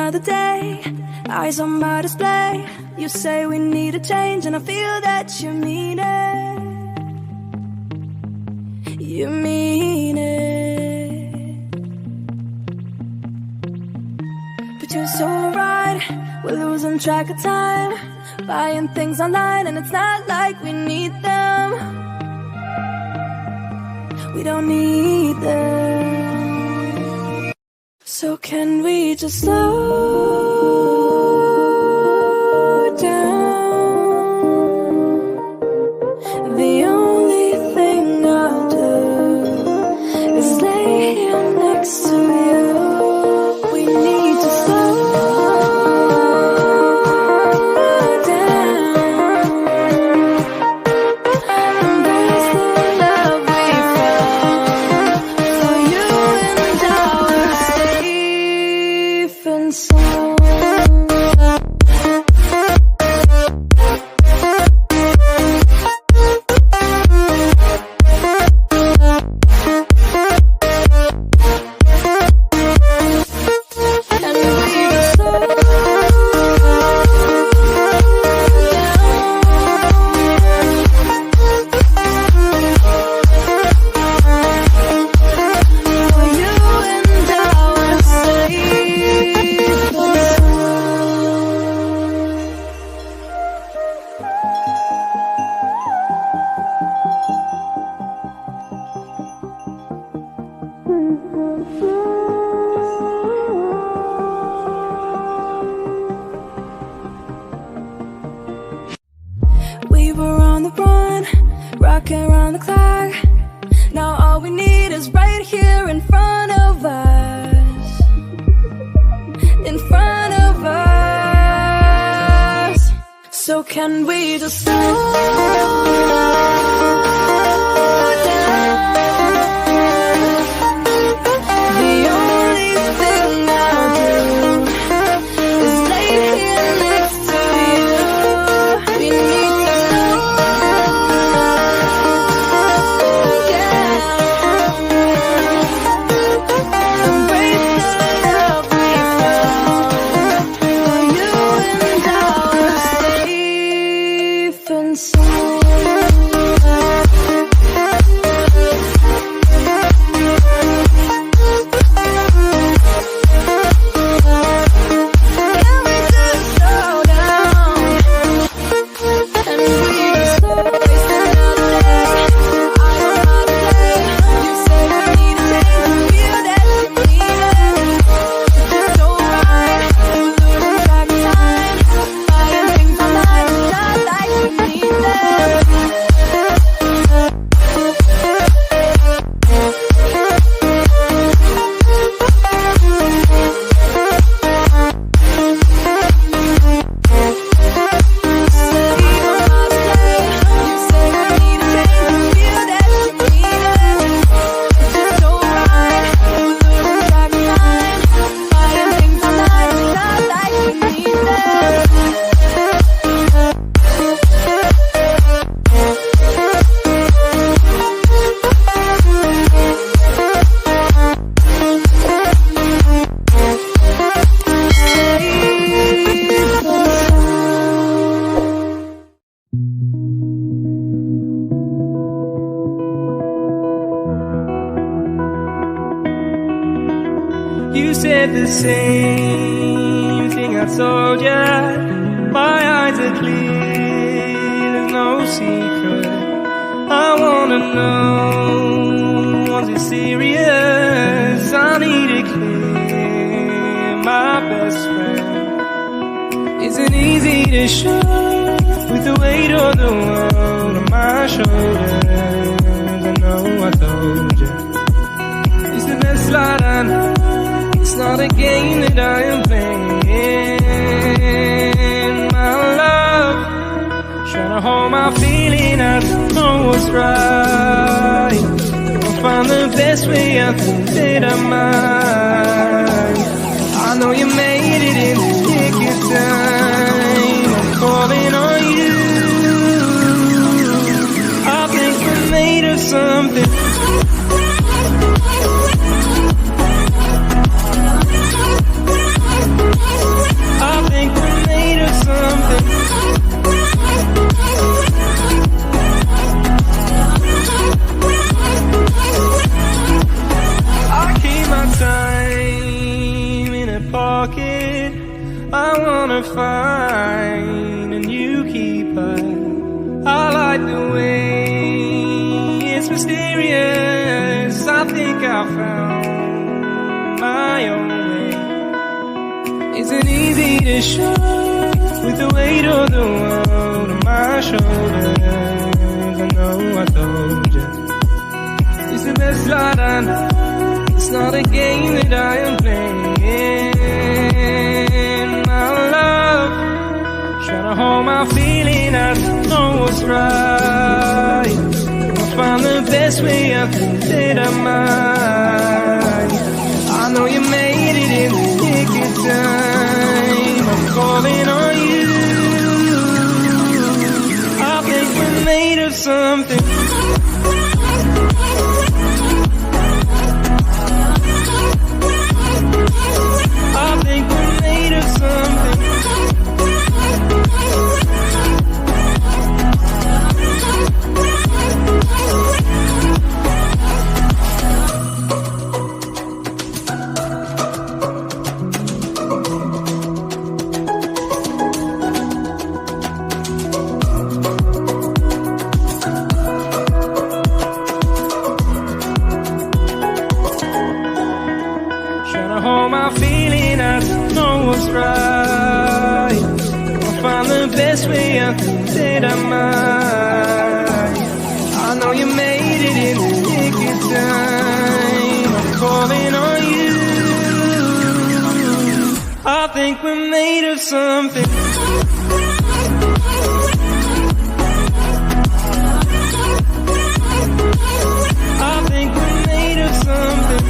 another day, eyes on my display. You say we need a change, and I feel that you mean it. You mean it. But you're so right, we're losing track of time, buying things online, and it's not like we need them. We don't need them. So can we just slow down? The only thing I'll do is lay here next to you. We need to slow down. Embrace the love we found for you and our safe and sound. We were on the run, rocking around the clock. Now all we need is right here in front of us. In front of us. So can we just slow down? The only thing I'll do is lay here next to you. We need to embrace the love we found for you and our safe and sound. Can we just slow down? And we just slow waste another day. I don't know how to play. You say we need a change, feel that you need it. It's just so right, we're losing track of time, buying things online, it's not like we need them. You said the same thing I told ya. My eyes are clear, there's no secret. I wanna know, was it serious? I need it clear, my best friend. Isn't easy to show with the weight of the world on my shoulders. I know I told you, it's the best light I know. It's not a game that I am playing, my love. Trying to hold my feeling, I don't know what's right. I'll find the best way, I think that I might. I know you made it in the nick of time. I'm calling on you. I think we're made of something. I wanna find a new keeper. I like the way it's mysterious. I think I found my own way. Isn't easy to show with the weight of the world on my shoulders. I know I told you it's the best life I know. It's not a game that I am playing. My love, trying to hold my feeling, I don't know what's right. I'll find the best way, I think that I might. I know you made it in the nick of time. I'm calling on you. I think we're made of something. I think we're made of something. Trying to hold my feeling, I don't know what's right. I'll find the best way, I think that I might. I know you made it in the nick of time. I'm calling on you. I think we're made of something. I think we're made of something.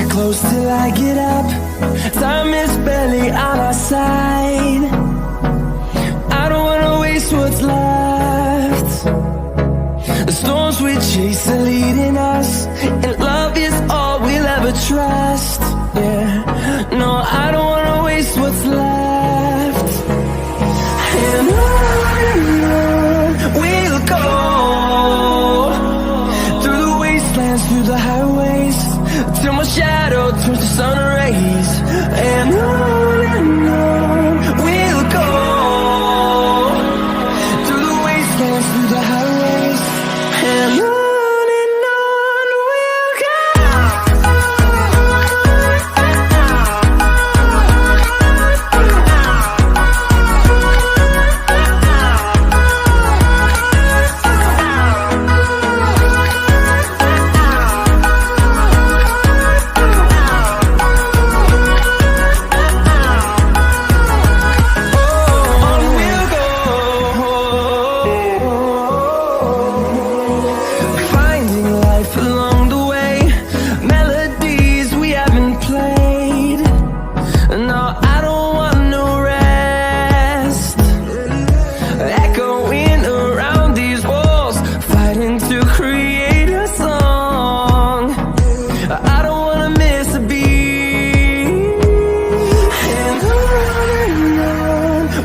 Close till I get up. Time is barely on our side. I don't wanna waste what's left. The storms we chase are leading us, and love is all we'll ever trust. Yeah, no, I don't wanna waste what's left. And on we'll go, through the wastelands, through the highways, till my shadow turns to sun rays. And on we'll go, through the wastelands, through the highways. And on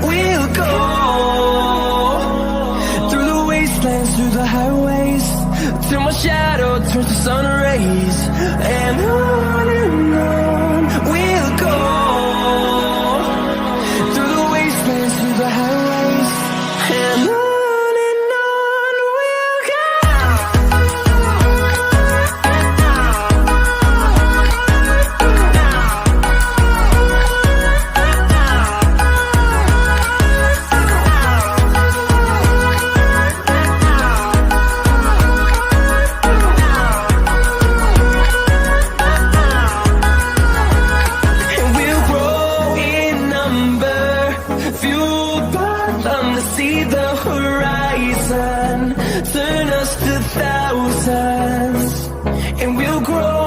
we'll go. Through the highways, till my shadow turns to sun rays. And on we'll go, through the wastelands, through the highways. And on we'll go. See the horizon, turn us to thousands, and we'll grow